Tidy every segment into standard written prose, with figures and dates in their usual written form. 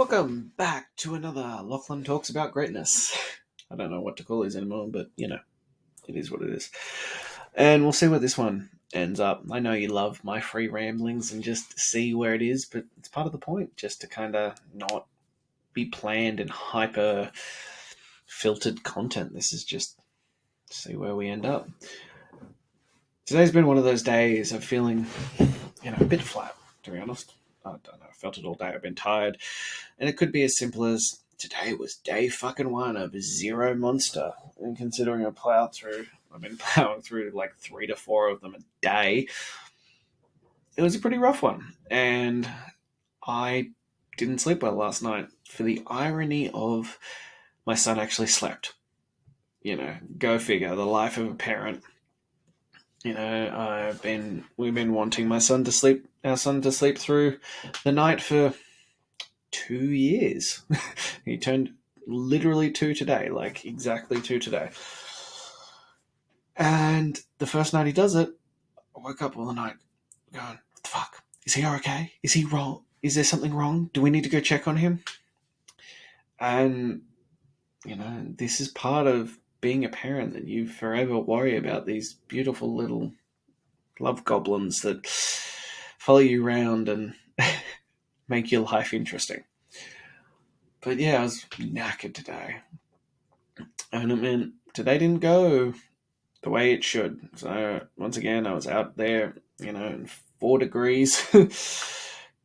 Welcome back to another Lachlan Talks About Greatness. I don't know what to call these anymore, but it is what it is. And we'll see where this one ends up. I know you love my free ramblings and just see where it is, but it's part of the point, just to kind of not be planned and hyper filtered content. This is just to see where we end up. Today's been one of those days of feeling, a bit flat, to be honest. I don't know. I felt it all day. I've been tired. And it could be as simple as today was day fucking one of Zero Monster. And considering I've been plowing through like 3 to 4 of them a day. It was a pretty rough one. And I didn't sleep well last night for the irony of my son actually slept. Go figure, the life of a parent. We've been wanting our son to sleep through the night for 2 years. He turned literally 2 today, like exactly 2 today. And the first night he does it, I woke up all the night going, what the fuck? Is he okay? Is he wrong? Is there something wrong? Do we need to go check on him? And, this is part of being a parent, that you forever worry about these beautiful little love goblins that follow you around and make your life interesting. But yeah, I was knackered today. And it meant today didn't go the way it should. So once again, I was out there, in 4 degrees,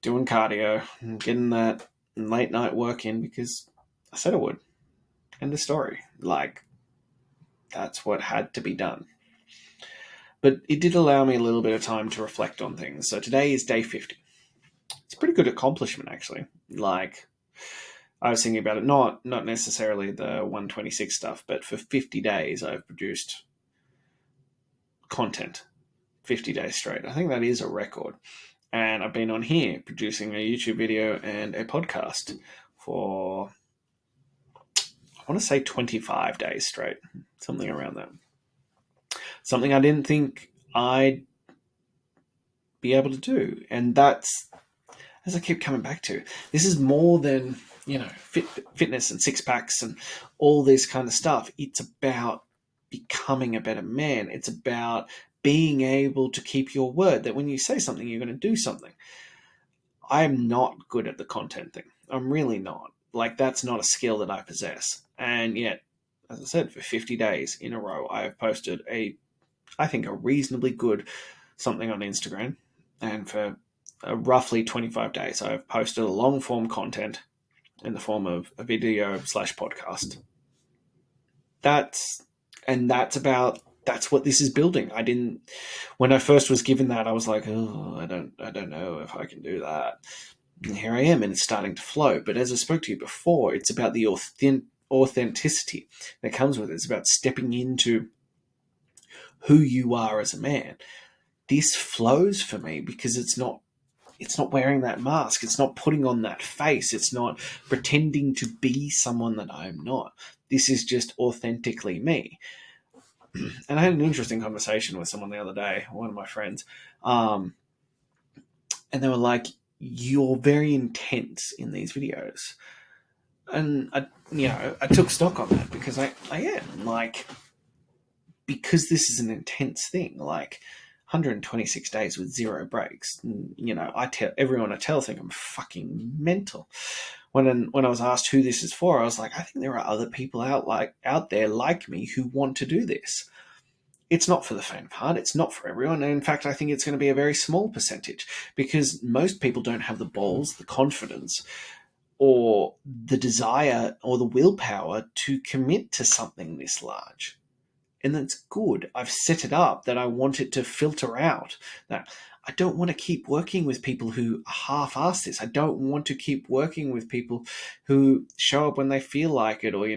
doing cardio, and getting that late night work in because I said I would. End of story. That's what had to be done. But it did allow me a little bit of time to reflect on things. So today is day 50. It's a pretty good accomplishment, actually. I was thinking about it, not necessarily the 126 stuff, but for 50 days I've produced content 50 days straight. I think that is a record. And I've been on here producing a YouTube video and a podcast for, I want to say 25 days straight, something around that. Something I didn't think I'd be able to do. And that's, as I keep coming back to, this is more than, fitness and six packs and all this kind of stuff. It's about becoming a better man. It's about being able to keep your word, that when you say something, you're going to do something. I'm not good at the content thing. I'm really not. That's not a skill that I possess. And yet, as I said, for 50 days in a row, I have posted I think a reasonably good something on Instagram. And for roughly 25 days, I've posted a long form content in the form of a video / podcast. That's what this is building. When I first was given that, I was like, oh, I don't know if I can do that. And here I am, and it's starting to flow. But as I spoke to you before, it's about the authenticity that comes with it. It's about stepping into who you are as a man. This flows for me because it's not wearing that mask. It's not putting on that face. It's not pretending to be someone that I'm not. This is just authentically me. And I had an interesting conversation with someone the other day, one of my friends, and they were like, you're very intense in these videos. And I took stock on that because I am, because this is an intense thing, 126 days with 0 breaks. I tell everyone think I'm fucking mental. When I was asked who this is for, I was like, I think there are other people out there like me who want to do this. It's not for the faint of heart. It's not for everyone. And in fact, I think it's going to be a very small percentage because most people don't have the balls, the confidence, or the desire or the willpower to commit to something this large. And that's good. I've set it up that I want it to filter out. That I don't want to keep working with people who half-ass this. I don't want to keep working with people who show up when they feel like it, or,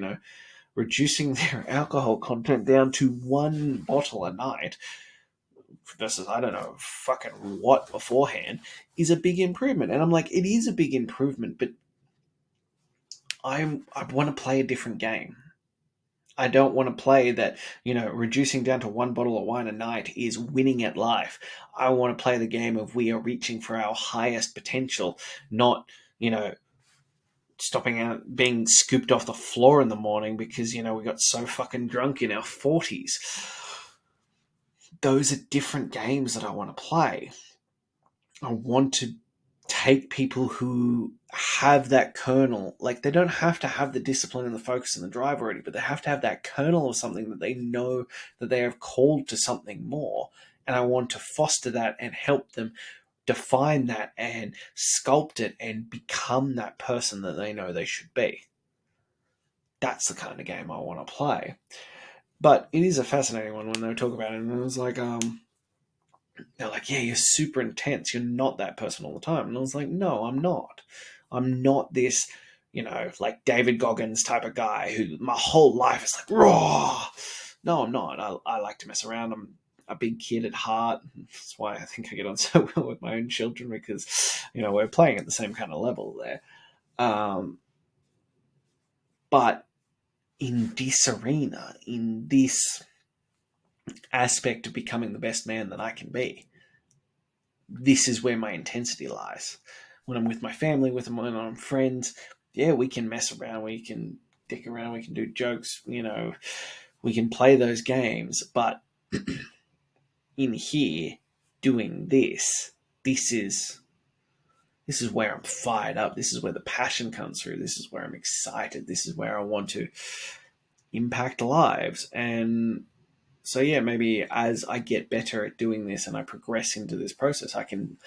reducing their alcohol content down to 1 bottle a night versus, I don't know, fucking what beforehand is a big improvement. And I'm like, it is a big improvement, but I want to play a different game. I don't want to play that, reducing down to 1 bottle of wine a night is winning at life. I want to play the game of we are reaching for our highest potential, not, stopping out, being scooped off the floor in the morning because, we got so fucking drunk in our 40s. Those are different games that I want to play. I want to take people who have that kernel, like they don't have to have the discipline and the focus and the drive already, but they have to have that kernel of something that they know that they have called to something more. And I want to foster that and help them define that and sculpt it and become that person that they know they should be. That's the kind of game I want to play. But it is a fascinating one when they talk about it, and it was like, they're like, yeah, you're super intense. You're not that person all the time. And I was like, no, I'm not. I'm not this, like David Goggins type of guy who my whole life is like, raw. No, I'm not. I like to mess around. I'm a big kid at heart. That's why I think I get on so well with my own children, because, we're playing at the same kind of level there. But in this arena, in this aspect of becoming the best man that I can be, this is where my intensity lies. When I'm with my family, when I'm friends, yeah, we can mess around, we can dick around, we can do jokes, we can play those games. But in here, doing this is where I'm fired up. This is where the passion comes through. This is where I'm excited. This is where I want to impact lives. And so, yeah, maybe as I get better at doing this and I progress into this process, I can,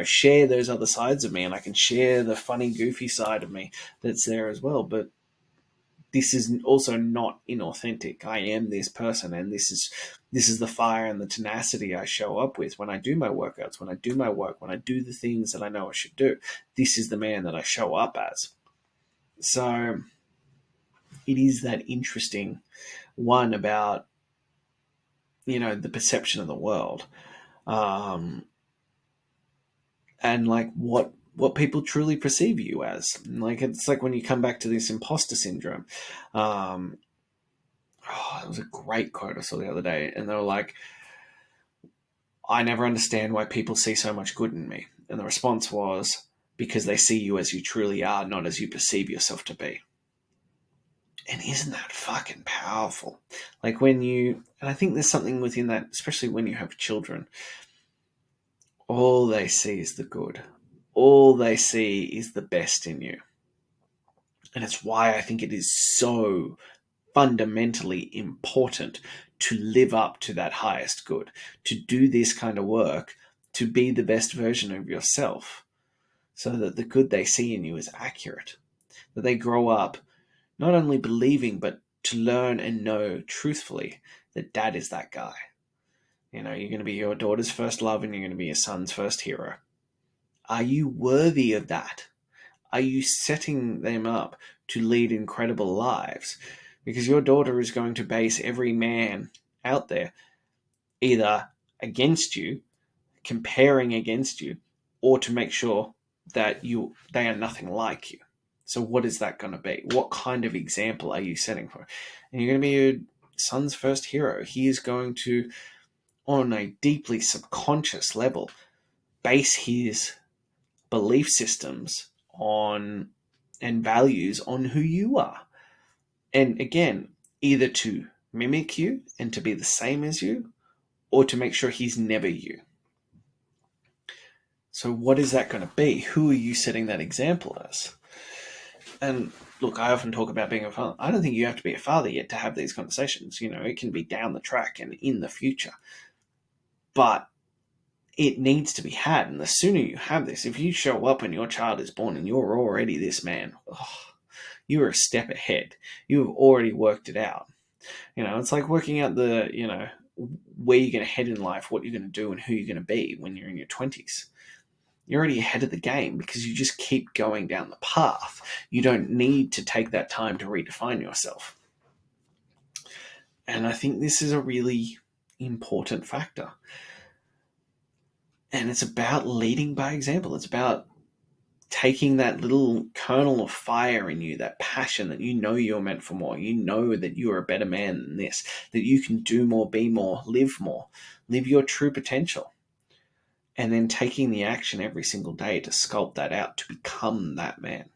share those other sides of me, and I can share the funny, goofy side of me that's there as well. But this is also not inauthentic. I am this person, and this is the fire and the tenacity I show up with when I do my workouts, when I do my work, when I do the things that I know I should do. This is the man that I show up as. So it is that interesting one about, the perception of the world, and like what people truly perceive you as. Like, it's like when you come back to this imposter syndrome. It was a great quote I saw the other day, and they were like, I never understand why people see so much good in me. And the response was, because they see you as you truly are, not as you perceive yourself to be. And isn't that fucking powerful? Like and I think there's something within that, especially when you have children, all they see is the good. All they see is the best in you. And it's why I think it is so fundamentally important to live up to that highest good, to do this kind of work, to be the best version of yourself, so that the good they see in you is accurate, that they grow up not only believing, but to learn and know truthfully that dad is that guy. You're going to be your daughter's first love, and you're going to be your son's first hero. Are you worthy of that? Are you setting them up to lead incredible lives? Because your daughter is going to base every man out there either against you, comparing against you, or to make sure that they are nothing like you. So what is that going to be? What kind of example are you setting for? And you're going to be your son's first hero. He is going to, on a deeply subconscious level, base his belief systems on and values on who you are. And again, either to mimic you and to be the same as you, or to make sure he's never you. So what is that going to be? Who are you setting that example as? And look, I often talk about being a father. I don't think you have to be a father yet to have these conversations. It can be down the track and in the future. But it needs to be had. And the sooner you have this, if you show up when your child is born and you're already this man, you are a step ahead. You have already worked it out. It's like working out the, where you're going to head in life, what you're going to do, and who you're going to be when you're in your 20s. You're already ahead of the game because you just keep going down the path. You don't need to take that time to redefine yourself. And I think this is a really important factor. And it's about leading by example. It's about taking that little kernel of fire in you, that passion that you're meant for more. You know that you are a better man than this, that you can do more, be more, live your true potential. And then taking the action every single day to sculpt that out to become that man.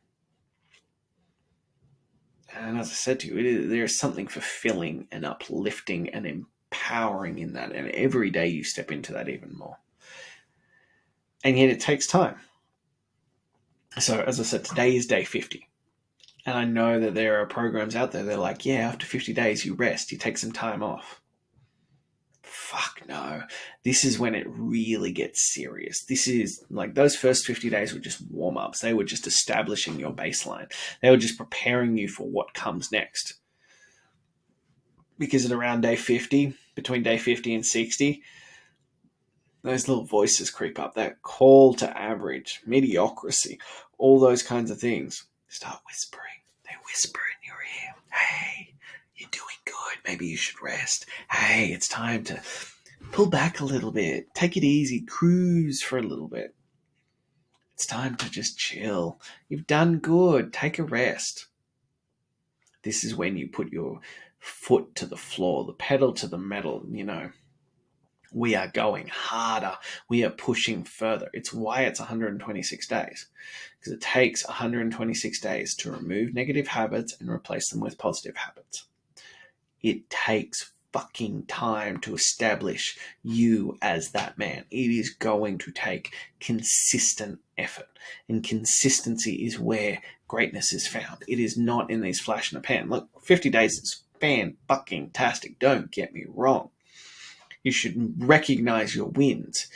And as I said to you, there is something fulfilling and uplifting and empowering in that. And every day you step into that even more. And yet it takes time. So as I said, today is day 50. And I know that there are programs out there that are like, yeah, after 50 days you rest, you take some time off. Fuck no. This is when it really gets serious. This is like those first 50 days were just warm ups. They were just establishing your baseline. They were just preparing you for what comes next. Because at around day 50, between day 50 and 60, those little voices creep up. That call to average, mediocrity, all those kinds of things start whispering. They whisper in your ear, hey, you're doing good. Maybe you should rest. Hey, it's time to pull back a little bit. Take it easy. Cruise for a little bit. It's time to just chill. You've done good. Take a rest. This is when you put your foot to the floor, the pedal to the metal, We are going harder. We are pushing further. It's why it's 126 days. Because it takes 126 days to remove negative habits and replace them with positive habits. It takes fucking time to establish you as that man. It is going to take consistent effort. And consistency is where greatness is found. It is not in these flash in the pan. Look, 50 days is fan-fucking-tastic. Don't get me wrong. You should recognize your wins.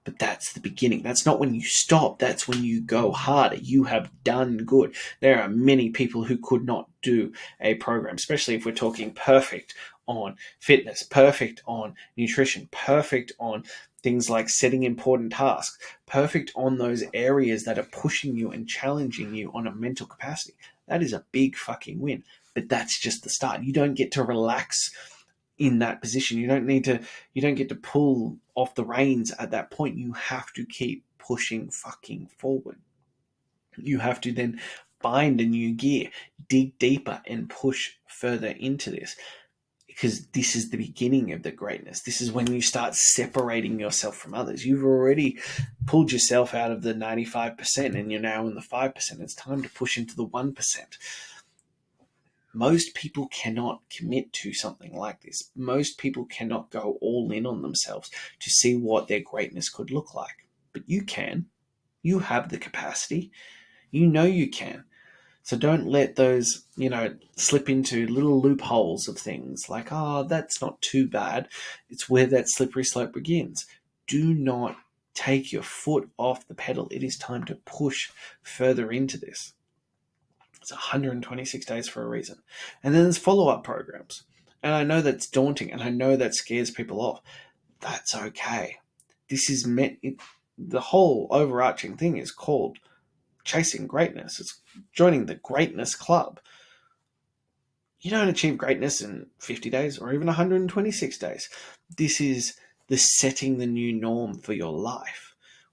But that's the beginning. That's not when you stop. That's when you go harder. You have done good. There are many people who could not do a program, especially if we're talking perfect on fitness, perfect on nutrition, perfect on things like setting important tasks, perfect on those areas that are pushing you and challenging you on a mental capacity. That is a big fucking win. But that's just the start. You don't get to relax in that position. You don't get to pull off the reins at that point. You have to keep pushing fucking forward. You have to then find a new gear, dig deeper and push further into this. Because this is the beginning of the greatness. This is when you start separating yourself from others. You've already pulled yourself out of the 95% and you're now in the 5%. It's time to push into the 1%. Most people cannot commit to something like this. Most people cannot go all in on themselves to see what their greatness could look like. But you can. You have the capacity. You know you can. So don't let those, slip into little loopholes of things like, oh, that's not too bad. It's where that slippery slope begins. Do not take your foot off the pedal. It is time to push further into this. It's 126 days for a reason. And then there's follow-up programs. And I know that's daunting and I know that scares people off. That's okay. This is the whole overarching thing is called chasing greatness. It's joining the greatness club. You don't achieve greatness in 50 days or even 126 days. This is the setting the new norm for your life.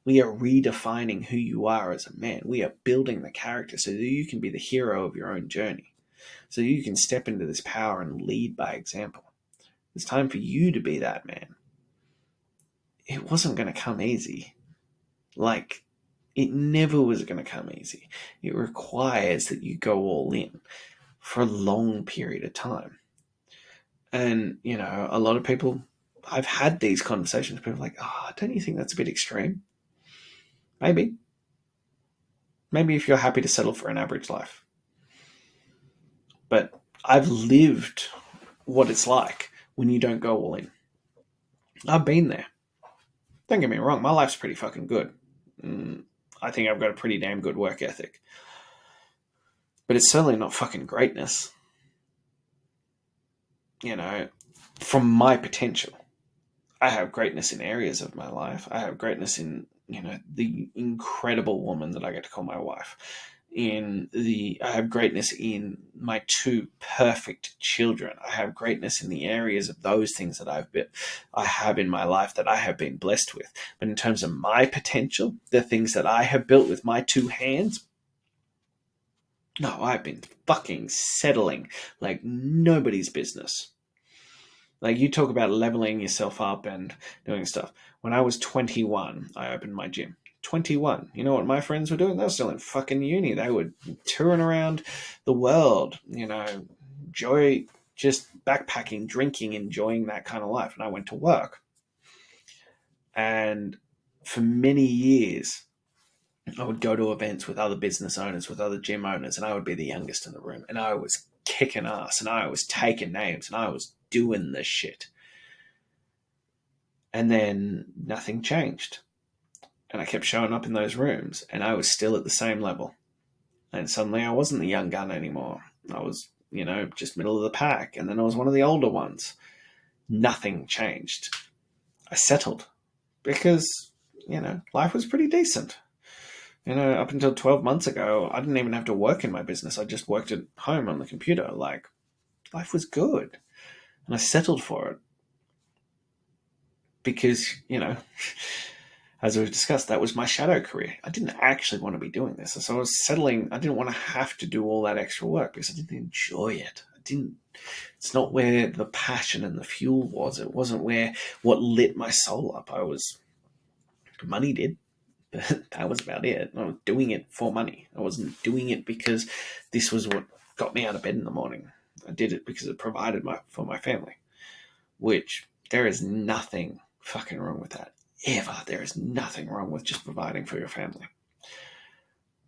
We are redefining who you are as a man. We are building the character so that you can be the hero of your own journey. So you can step into this power and lead by example. It's time for you to be that man. It wasn't going to come easy. It never was going to come easy. It requires that you go all in for a long period of time. And, a lot of people, I've had these conversations, people are like, oh, don't you think that's a bit extreme? Maybe. Maybe if you're happy to settle for an average life. But I've lived what it's like when you don't go all in. I've been there. Don't get me wrong, my life's pretty fucking good. I think I've got a pretty damn good work ethic. But it's certainly not fucking greatness. From my potential. I have greatness in areas of my life. I have greatness in, the incredible woman that I get to call my wife. I have greatness in my 2 perfect children. I have greatness in the areas of those things that I have in my life that I have been blessed with. But in terms of my potential, the things that I have built with my 2 hands, no, I've been fucking settling like nobody's business. Like, you talk about leveling yourself up and doing stuff. When I was 21, I opened my gym. 21. You know what my friends were doing? They were still in fucking uni. They were touring around the world, just backpacking, drinking, enjoying that kind of life. And I went to work. And for many years, I would go to events with other business owners, with other gym owners, and I would be the youngest in the room. And I was kicking ass, and I was taking names, and I was doing this shit. And then nothing changed. And I kept showing up in those rooms, and I was still at the same level. And suddenly I wasn't the young gun anymore. I was, just middle of the pack. And then I was one of the older ones. Nothing changed. I settled because, life was pretty decent. Up until 12 months ago, I didn't even have to work in my business. I just worked at home on the computer. Like, life was good. And I settled for it. Because, as we've discussed, that was my shadow career. I didn't actually want to be doing this. So I was settling. I didn't want to have to do all that extra work because I didn't enjoy it. It's not where the passion and the fuel was. It wasn't what lit my soul up. Money did, but that was about it. I was doing it for money. I wasn't doing it because this was what got me out of bed in the morning. I did it because it provided for my family, which there is nothing fucking wrong with that. Ever. There is nothing wrong with just providing for your family.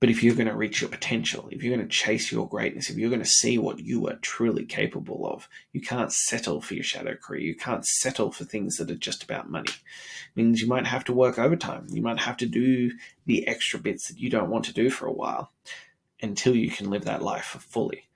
But if you're going to reach your potential, if you're going to chase your greatness, if you're going to see what you are truly capable of, you can't settle for your shadow career. You can't settle for things that are just about money. It means you might have to work overtime. You might have to do the extra bits that you don't want to do for a while until you can live that life fully.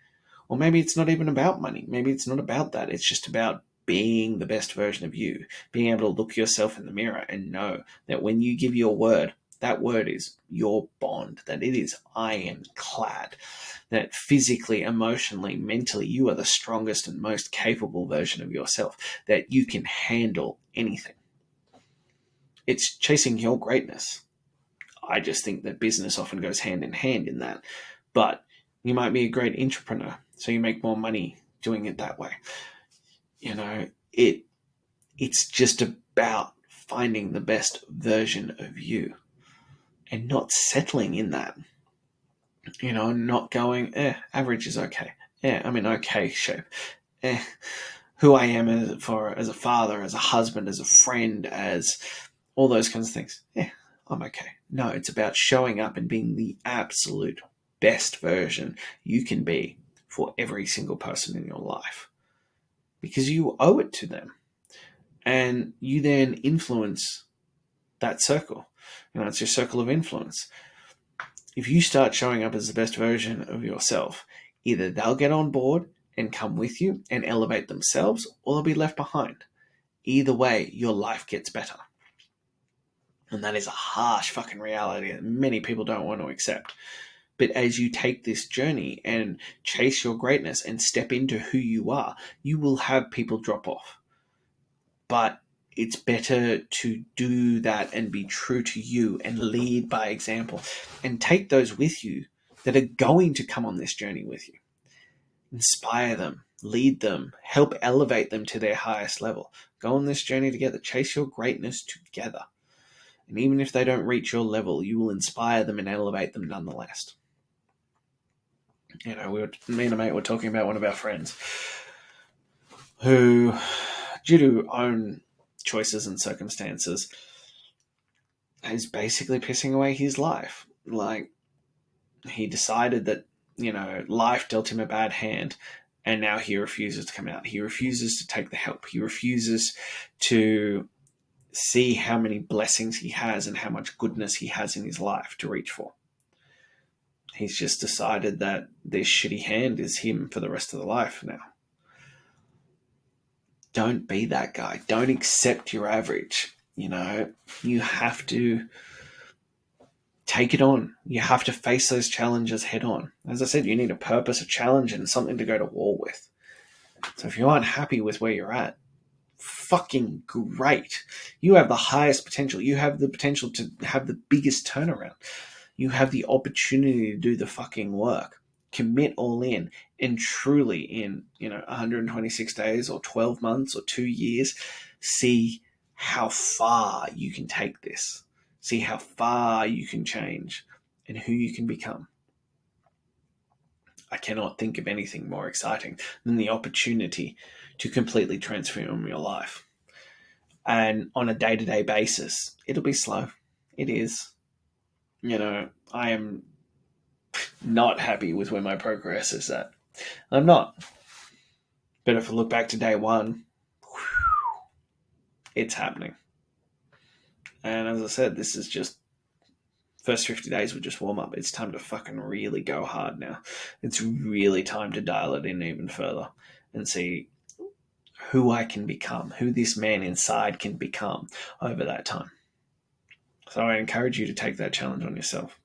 Or maybe it's not even about money. Maybe it's not about that. It's just about being the best version of you, being able to look yourself in the mirror and know that when you give your word, that word is your bond, that it is ironclad, that physically, emotionally, mentally, you are the strongest and most capable version of yourself, that you can handle anything. It's chasing your greatness. I just think that business often goes hand in hand in that. But you might be a great entrepreneur, so you make more money doing it that way. It's just about finding the best version of you and not settling in that. Not going, average is okay. I'm in okay shape. Who I am as a father, as a husband, as a friend, as all those kinds of things. I'm okay. No, it's about showing up and being the absolute best version you can be for every single person in your life. Because you owe it to them. And you then influence that circle. It's your circle of influence. If you start showing up as the best version of yourself, either they'll get on board and come with you and elevate themselves, or they'll be left behind. Either way, your life gets better. And that is a harsh fucking reality that many people don't want to accept. But as you take this journey and chase your greatness and step into who you are, you will have people drop off. But it's better to do that and be true to you and lead by example and take those with you that are going to come on this journey with you. Inspire them, lead them, help elevate them to their highest level. Go on this journey together. Chase your greatness together. And even if they don't reach your level, you will inspire them and elevate them nonetheless. Me and a mate were talking about one of our friends who, due to own choices and circumstances, is basically pissing away his life. Like, he decided that, life dealt him a bad hand, and now he refuses to come out. He refuses to take the help. He refuses to see how many blessings he has and how much goodness he has in his life to reach for. He's just decided that this shitty hand is him for the rest of the life now. Don't be that guy. Don't accept your average. You have to take it on. You have to face those challenges head on. As I said, you need a purpose, a challenge, and something to go to war with. So if you aren't happy with where you're at, fucking great. You have the highest potential. You have the potential to have the biggest turnaround. You have the opportunity to do the fucking work. Commit all in, and truly in 126 days or 12 months or 2 years, see how far you can take this. See how far you can change and who you can become. I cannot think of anything more exciting than the opportunity to completely transform your life. And on a day-to-day basis, it'll be slow. It is. I am not happy with where my progress is at. I'm not. But if I look back to day one, it's happening. And as I said, this is just first 50 days were just warm up. It's time to fucking really go hard now. It's really time to dial it in even further and see who I can become, who this man inside can become over that time. So I encourage you to take that challenge on yourself.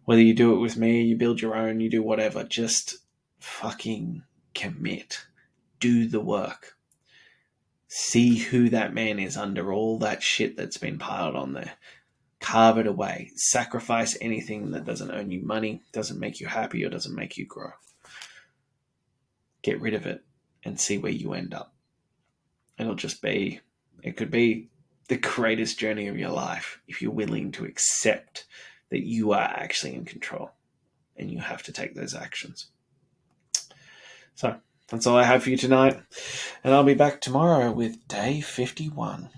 Whether you do it with me, you build your own, you do whatever, just fucking commit. Do the work. See who that man is under all that shit that's been piled on there. Carve it away. Sacrifice anything that doesn't earn you money, doesn't make you happy, or doesn't make you grow. Get rid of it and see where you end up. It could be the greatest journey of your life if you're willing to accept that you are actually in control and you have to take those actions. So that's all I have for you tonight. And I'll be back tomorrow with day 51.